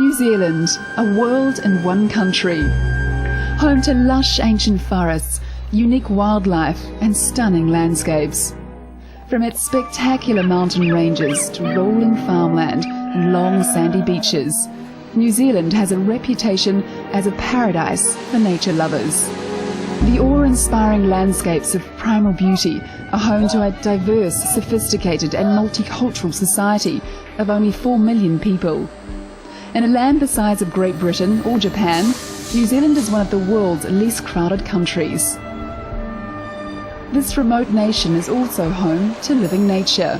New Zealand, a world in one country. Home to lush ancient forests, unique wildlife and stunning landscapes. From its spectacular mountain ranges to rolling farmland and long sandy beaches, New Zealand has a reputation as a paradise for nature lovers. The awe-inspiring landscapes of primal beauty are home to a diverse, sophisticated and multicultural society of only 4 million people. In a land the size of Great Britain or Japan, New Zealand is one of the world's least crowded countries. This remote nation is also home to Living Nature,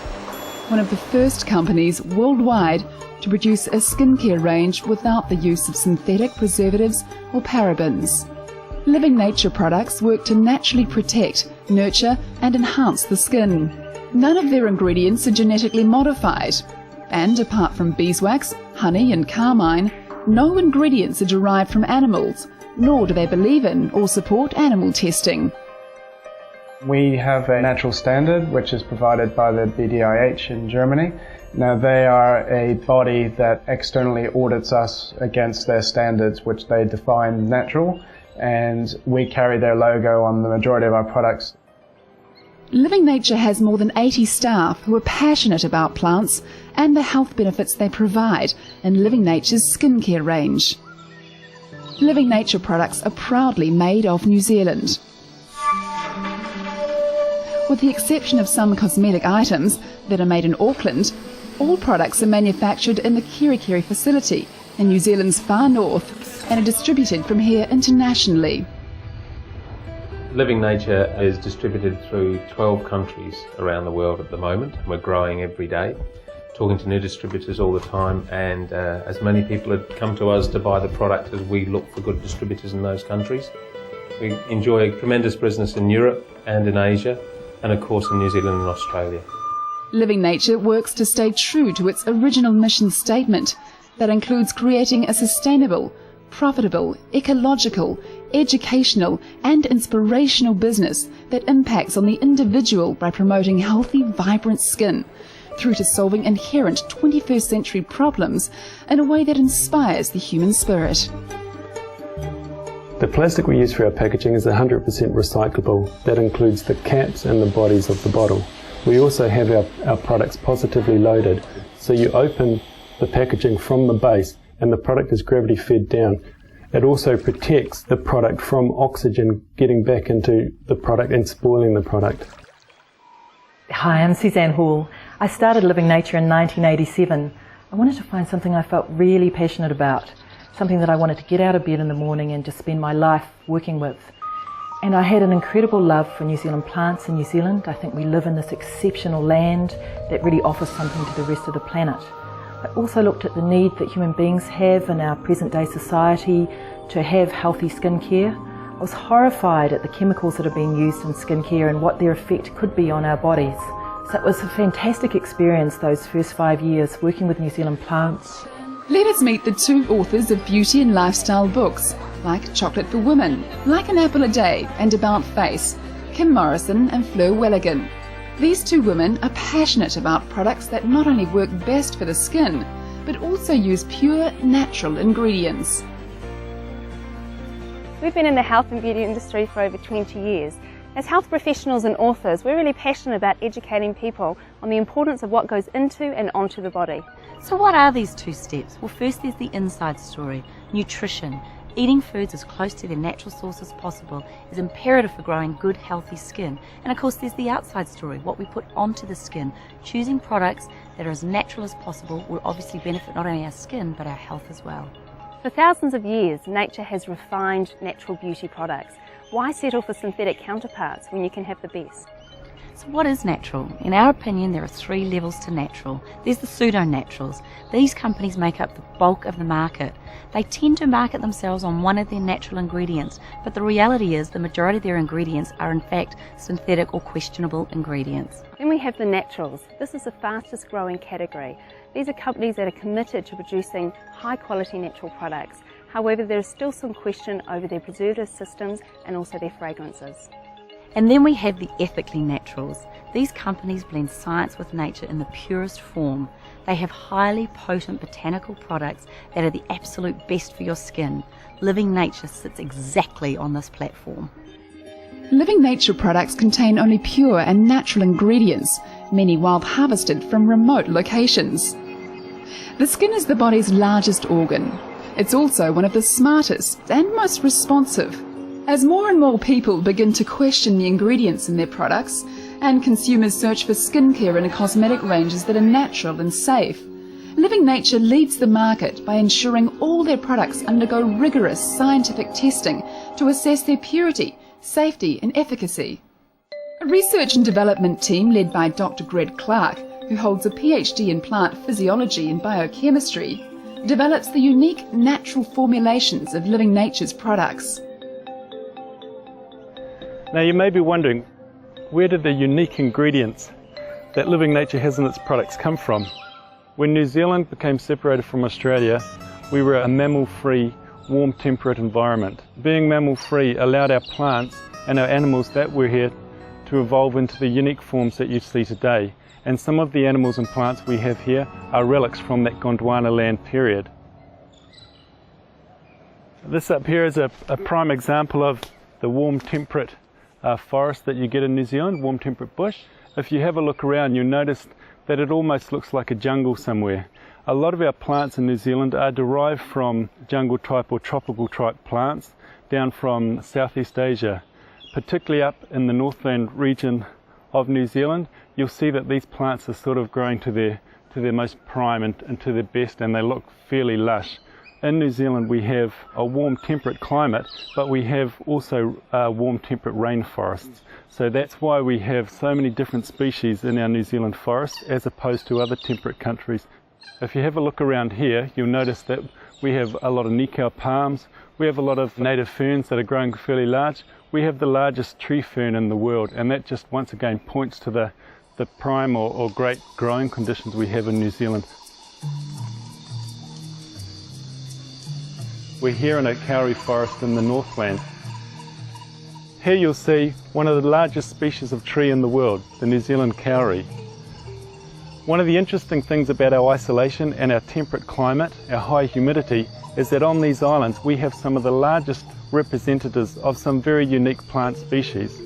one of the first companies worldwide to produce a skincare range without the use of synthetic preservatives or parabens. Living Nature products work to naturally protect, nurture and enhance the skin. None of their ingredients are genetically modified, and apart from beeswax, honey and carmine, no ingredients are derived from animals, nor do they believe in or support animal testing. We have a natural standard which is provided by the BDIH in Germany. Now they are a body that externally audits us against their standards which they define natural, and we carry their logo on the majority of our products. Living Nature has more than 80 staff who are passionate about plants and the health benefits they provide in Living Nature's skincare range. Living Nature products are proudly made of New Zealand. With the exception of some cosmetic items that are made in Auckland, all products are manufactured in the Kirikiri facility in New Zealand's far north and are distributed from here internationally. Living Nature is distributed through 12 countries around the world at the moment. We're growing every day, talking to new distributors all the time, and as many people have come to us to buy the product as we look for good distributors in those countries. We enjoy tremendous business in Europe and in Asia, and of course in New Zealand and Australia. Living Nature works to stay true to its original mission statement that includes creating a sustainable, profitable, ecological, educational and inspirational business that impacts on the individual by promoting healthy, vibrant skin through to solving inherent 21st century problems in a way that inspires the human spirit. The plastic we use for our packaging is 100% recyclable. That includes the caps and the bodies of the bottle. We also have our products positively loaded, so you open the packaging from the base and the product is gravity fed down. It also protects the product from oxygen getting back into the product and spoiling the product. Hi, I'm Suzanne Hall. I started Living Nature in 1987. I wanted to find something I felt really passionate about, something that I wanted to get out of bed in the morning and just spend my life working with. And I had an incredible love for New Zealand plants in New Zealand. I think we live in this exceptional land that really offers something to the rest of the planet. I also looked at the need that human beings have in our present day society to have healthy skincare. I was horrified at the chemicals that are being used in skincare and what their effect could be on our bodies. So it was a fantastic experience those first 5 years working with New Zealand plants. Let us meet the two authors of beauty and lifestyle books, like Chocolate for Women, Like an Apple a Day and About Face, Kim Morrison and Fleur Welligan. These two women are passionate about products that not only work best for the skin, but also use pure, natural ingredients. We've been in the health and beauty industry for over 20 years. As health professionals and authors, we're really passionate about educating people on the importance of what goes into and onto the body. So what are these two steps? Well, first there's the inside story, nutrition. Eating foods as close to their natural source as possible is imperative for growing good, healthy skin. And of course there's the outside story, what we put onto the skin. Choosing products that are as natural as possible will obviously benefit not only our skin but our health as well. For thousands of years, nature has refined natural beauty products. Why settle for synthetic counterparts when you can have the best? So what is natural? In our opinion, there are 3 levels to natural. There's the pseudo-naturals. These companies make up the bulk of the market. They tend to market themselves on one of their natural ingredients, but the reality is the majority of their ingredients are in fact synthetic or questionable ingredients. Then we have the naturals. This is the fastest growing category. These are companies that are committed to producing high quality natural products. However, there is still some question over their preservative systems and also their fragrances. And then we have the ethically naturals. These companies blend science with nature in the purest form. They have highly potent botanical products that are the absolute best for your skin. Living Nature sits exactly on this platform. Living Nature products contain only pure and natural ingredients, many wild harvested from remote locations. The skin is the body's largest organ. It's also one of the smartest and most responsive. As more and more people begin to question the ingredients in their products, and consumers search for skincare and cosmetic ranges that are natural and safe, Living Nature leads the market by ensuring all their products undergo rigorous scientific testing to assess their purity, safety and efficacy. A research and development team led by Dr. Greg Clark, who holds a PhD in plant physiology and biochemistry, develops the unique natural formulations of Living Nature's products. Now you may be wondering, where did the unique ingredients that Living Nature has in its products come from? When New Zealand became separated from Australia, we were a mammal-free, warm temperate environment. Being mammal-free allowed our plants and our animals that were here to evolve into the unique forms that you see today. And some of the animals and plants we have here are relics from that Gondwana land period. This up here is a prime example of the warm temperate forest that you get in New Zealand, warm temperate bush. If you have a look around, you'll notice that it almost looks like a jungle somewhere. A lot of our plants in New Zealand are derived from jungle type or tropical type plants down from Southeast Asia. Particularly up in the Northland region of New Zealand, you'll see that these plants are sort of growing to their most prime and to their best, and they look fairly lush. In New Zealand we have a warm temperate climate, but we have also warm temperate rainforests. So that's why we have so many different species in our New Zealand forests as opposed to other temperate countries. If you have a look around here, you'll notice that we have a lot of nikau palms, we have a lot of native ferns that are growing fairly large. We have the largest tree fern in the world, and that just once again points to the prime or great growing conditions we have in New Zealand. We're here in a kauri forest in the Northland. Here you'll see one of the largest species of tree in the world, the New Zealand kauri. One of the interesting things about our isolation and our temperate climate, our high humidity, is that on these islands we have some of the largest representatives of some very unique plant species.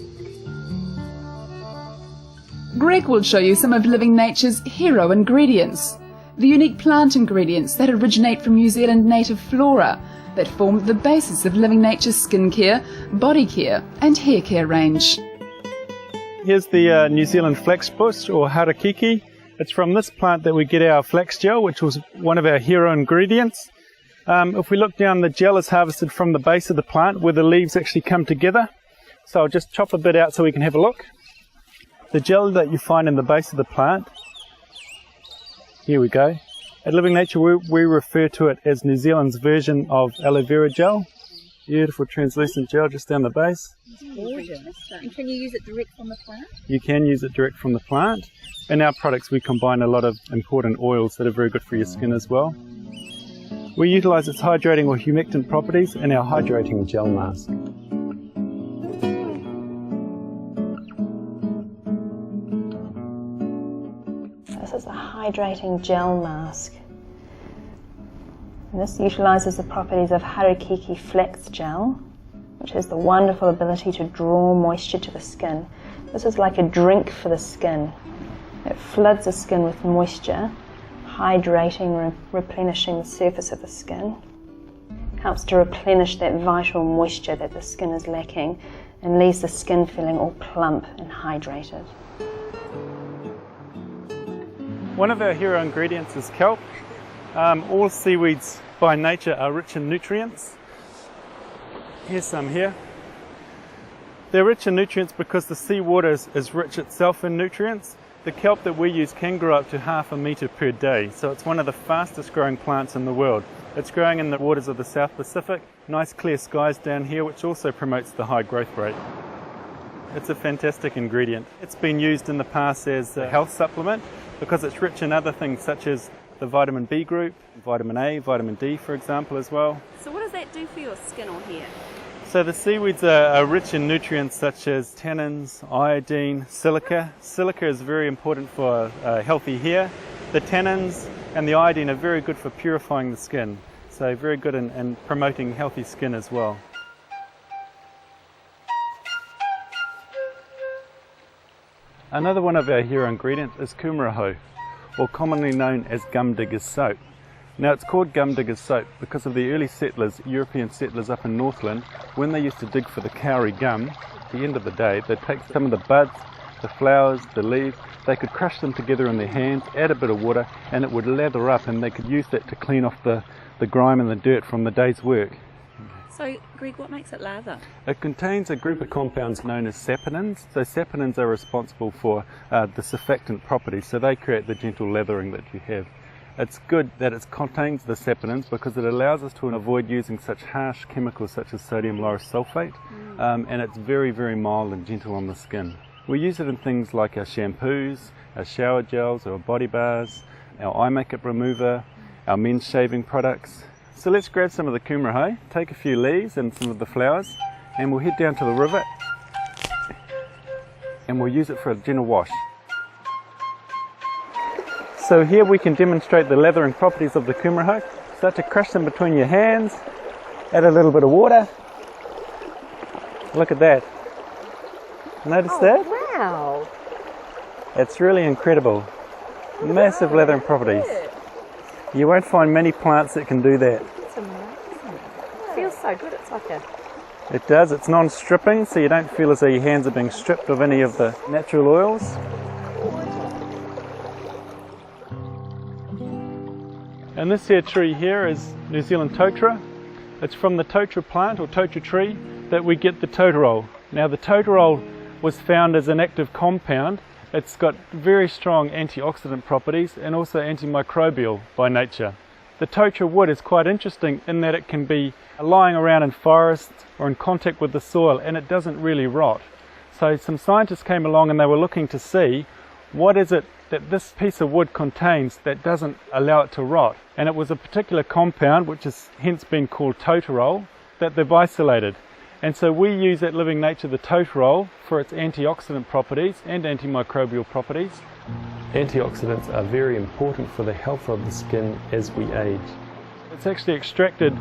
Greg will show you some of Living Nature's hero ingredients, the unique plant ingredients that originate from New Zealand native flora that form the basis of Living Nature's skincare, body care and hair care range. Here's the New Zealand flax bush or harakiki. It's from this plant that we get our flax gel, which was one of our hero ingredients. If we look down, the gel is harvested from the base of the plant where the leaves actually come together. So I'll just chop a bit out so we can have a look. The gel that you find in the base of the plant, here we go. At Living Nature we refer to it as New Zealand's version of aloe vera gel. Beautiful translucent gel just down the base. Gorgeous. And can you use it direct from the plant? You can use it direct from the plant. In our products we combine a lot of important oils that are very good for your skin as well. We utilise its hydrating or humectant properties in our hydrating gel mask. This is a hydrating gel mask. And this utilises the properties of harakiki flax gel, which has the wonderful ability to draw moisture to the skin. This is like a drink for the skin. It floods the skin with moisture, hydrating, replenishing the surface of the skin. Helps to replenish that vital moisture that the skin is lacking and leaves the skin feeling all plump and hydrated. One of our hero ingredients is kelp. All seaweeds by nature are rich in nutrients. Here's some here. They're rich in nutrients because the seawater is rich itself in nutrients. The kelp that we use can grow up to 0.5 metre per day, so it's one of the fastest growing plants in the world. It's growing in the waters of the South Pacific, nice clear skies down here, which also promotes the high growth rate. It's a fantastic ingredient. It's been used in the past as a health supplement because it's rich in other things such as the vitamin B group, vitamin A, vitamin D for example as well. So what does that do for your skin or hair? So the seaweeds are rich in nutrients such as tannins, iodine, silica. Silica is very important for healthy hair. The tannins and the iodine are very good for purifying the skin, so very good in promoting healthy skin as well. Another one of our hero ingredients is kumaraho, or commonly known as gum digger's soap. Now it's called gum digger's soap because of the early settlers, European settlers up in Northland. When they used to dig for the kauri gum, at the end of the day, they'd take some of the buds, the flowers, the leaves, they could crush them together in their hands, add a bit of water, and it would lather up, and they could use that to clean off the grime and the dirt from the day's work. So, Greg, what makes it lather? It contains a group of compounds known as saponins. So saponins are responsible for the surfactant properties, so they create the gentle lathering that you have. It's good that it contains the saponins because it allows us to avoid using such harsh chemicals such as sodium lauryl sulfate, and it's very, very mild and gentle on the skin. We use it in things like our shampoos, our shower gels, our body bars, our eye makeup remover, our men's shaving products. So let's grab some of the kumaraho, take a few leaves and some of the flowers, and we'll head down to the river and we'll use it for a gentle wash. So here we can demonstrate the lathering properties of the kumaraho. Start to crush them between your hands, add a little bit of water. Look at that. Notice that? Wow! It's really incredible. Massive lathering properties. You won't find many plants that can do that. It's amazing. It feels so good. It's like a... It does. It's non-stripping, so you don't feel as though your hands are being stripped of any of the natural oils. And this here tree here is New Zealand totara. It's from the totara plant or totara tree that we get the totarol. Now the totarol was found as an active compound. It's got very strong antioxidant properties and also antimicrobial by nature. The totara wood is quite interesting in that it can be lying around in forests or in contact with the soil and it doesn't really rot. So some scientists came along and they were looking to see what is it that this piece of wood contains that doesn't allow it to rot. And it was a particular compound, which has hence been called totarol, that they've isolated. And so we use at Living Nature the totarol for its antioxidant properties and antimicrobial properties. Antioxidants are very important for the health of the skin as we age. It's actually extracted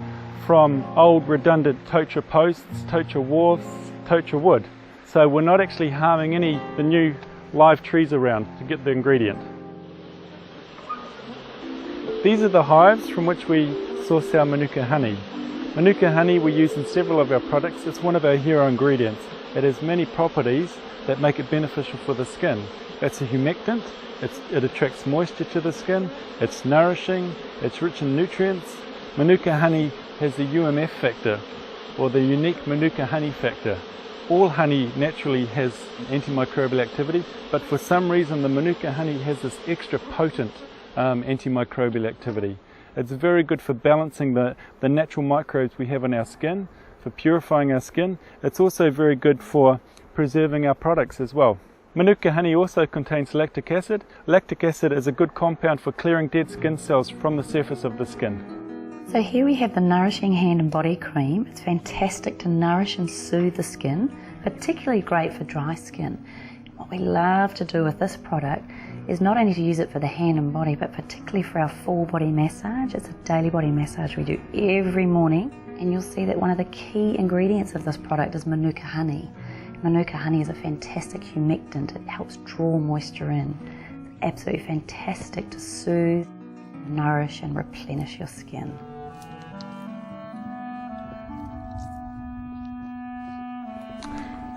from old redundant totara posts, totara wharfs, totara wood. So we're not actually harming the new live trees around to get the ingredient. These are the hives from which we source our manuka honey. Manuka honey we use in several of our products. It's one of our hero ingredients. It has many properties that make it beneficial for the skin. It's a humectant, it attracts moisture to the skin, it's nourishing, it's rich in nutrients. Manuka honey has the UMF factor, or the unique manuka honey factor. All honey naturally has antimicrobial activity, but for some reason the manuka honey has this extra potent antimicrobial activity. It's very good for balancing the natural microbes we have in our skin, for purifying our skin. It's also very good for preserving our products as well. Manuka honey also contains lactic acid. Lactic acid is a good compound for clearing dead skin cells from the surface of the skin. So here we have the Nourishing Hand and Body Cream. It's fantastic to nourish and soothe the skin, particularly great for dry skin. What we love to do with this product is not only to use it for the hand and body, but particularly for our full body massage. It's a daily body massage we do every morning, and you'll see that one of the key ingredients of this product is manuka honey. Manuka honey is a fantastic humectant. It helps draw moisture in. It's absolutely fantastic to soothe, nourish and replenish your skin.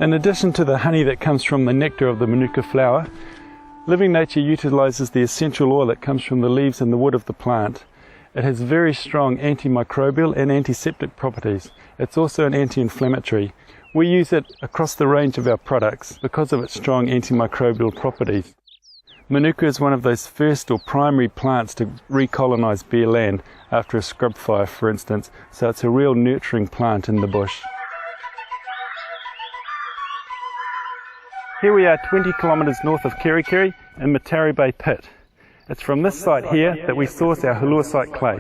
In addition to the honey that comes from the nectar of the manuka flower, Living Nature utilises the essential oil that comes from the leaves and the wood of the plant. It has very strong antimicrobial and antiseptic properties. It's also an anti-inflammatory. We use it across the range of our products because of its strong antimicrobial properties. Manuka is one of those first or primary plants to recolonise bare land after a scrub fire, for instance, so it's a real nurturing plant in the bush. Here we are 20 kilometres north of Kerikeri in Matari Bay Pit. It's from this site here that we source our hallucite clay.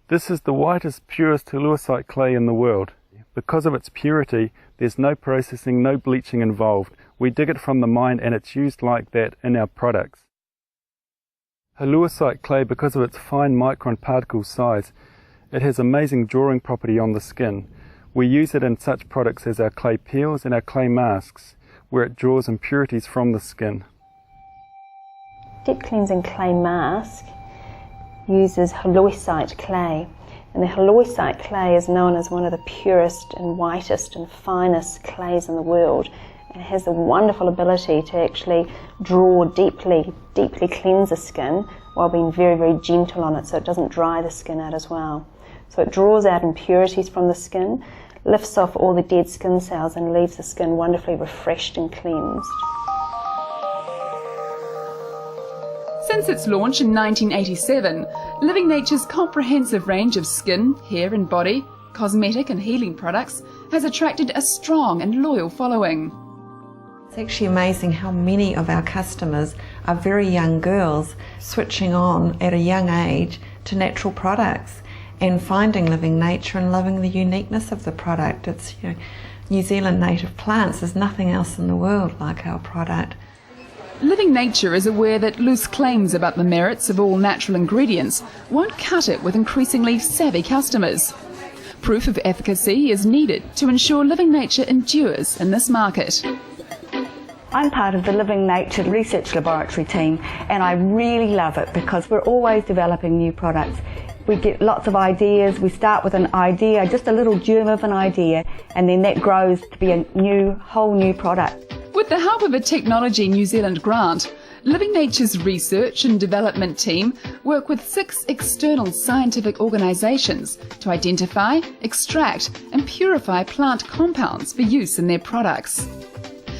This is the whitest, purest hallucite clay in the world. Because of its purity, there's no processing, no bleaching involved. We dig it from the mine and it's used like that in our products. Hallucite clay, because of its fine micron particle size, it has amazing drawing property on the skin. We use it in such products as our clay peels and our clay masks, where it draws impurities from the skin. Deep cleansing clay mask uses hallucite clay, and the hallucite clay is known as one of the purest and whitest and finest clays in the world. It has the wonderful ability to actually draw deeply cleanse the skin while being very, very gentle on it, so it doesn't dry the skin out as well. So it draws out impurities from the skin, lifts off all the dead skin cells and leaves the skin wonderfully refreshed and cleansed. Since its launch in 1987, Living Nature's comprehensive range of skin, hair and body, cosmetic and healing products has attracted a strong and loyal following. It's actually amazing how many of our customers are very young girls switching on at a young age to natural products and finding Living Nature and loving the uniqueness of the product. It's, New Zealand native plants. There's nothing else in the world like our product. Living Nature is aware that loose claims about the merits of all natural ingredients won't cut it with increasingly savvy customers. Proof of efficacy is needed to ensure Living Nature endures in this market. I'm part of the Living Nature Research Laboratory team, and I really love it because we're always developing new products. We get lots of ideas. We start with an idea, just a little germ of an idea, and then that grows to be a whole new product. With the help of a Technology New Zealand grant, Living Nature's research and development team work with 6 external scientific organisations to identify, extract and purify plant compounds for use in their products.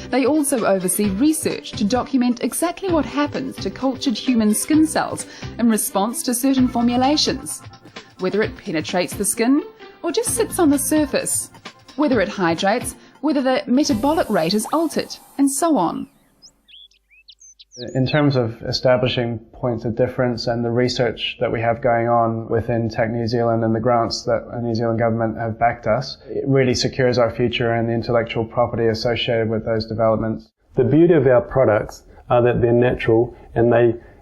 They also oversee research to document exactly what happens to cultured human skin cells in response to certain formulations, whether it penetrates the skin or just sits on the surface, whether it hydrates, whether the metabolic rate is altered, and so on. In terms of establishing points of difference and the research that we have going on within Tech New Zealand and the grants that the New Zealand government have backed us, it really secures our future and the intellectual property associated with those developments. The beauty of our products are that they're natural, and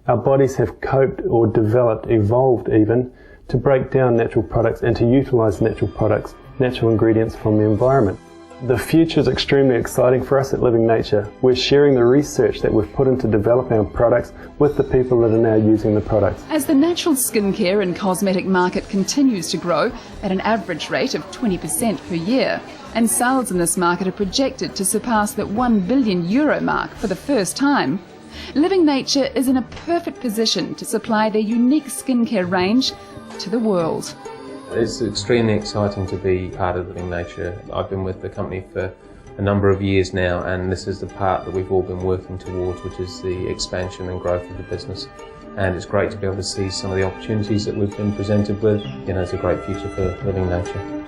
our bodies have coped or developed, evolved even, to break down natural products and to utilise natural products, natural ingredients from the environment. The future is extremely exciting for us at Living Nature. We're sharing the research that we've put into developing our products with the people that are now using the products. As the natural skincare and cosmetic market continues to grow at an average rate of 20% per year, and sales in this market are projected to surpass that €1 billion mark for the first time, Living Nature is in a perfect position to supply their unique skincare range to the world. It's extremely exciting to be part of Living Nature. I've been with the company for a number of years now, and this is the part that we've all been working towards, which is the expansion and growth of the business. And it's great to be able to see some of the opportunities that we've been presented with. It's a great future for Living Nature.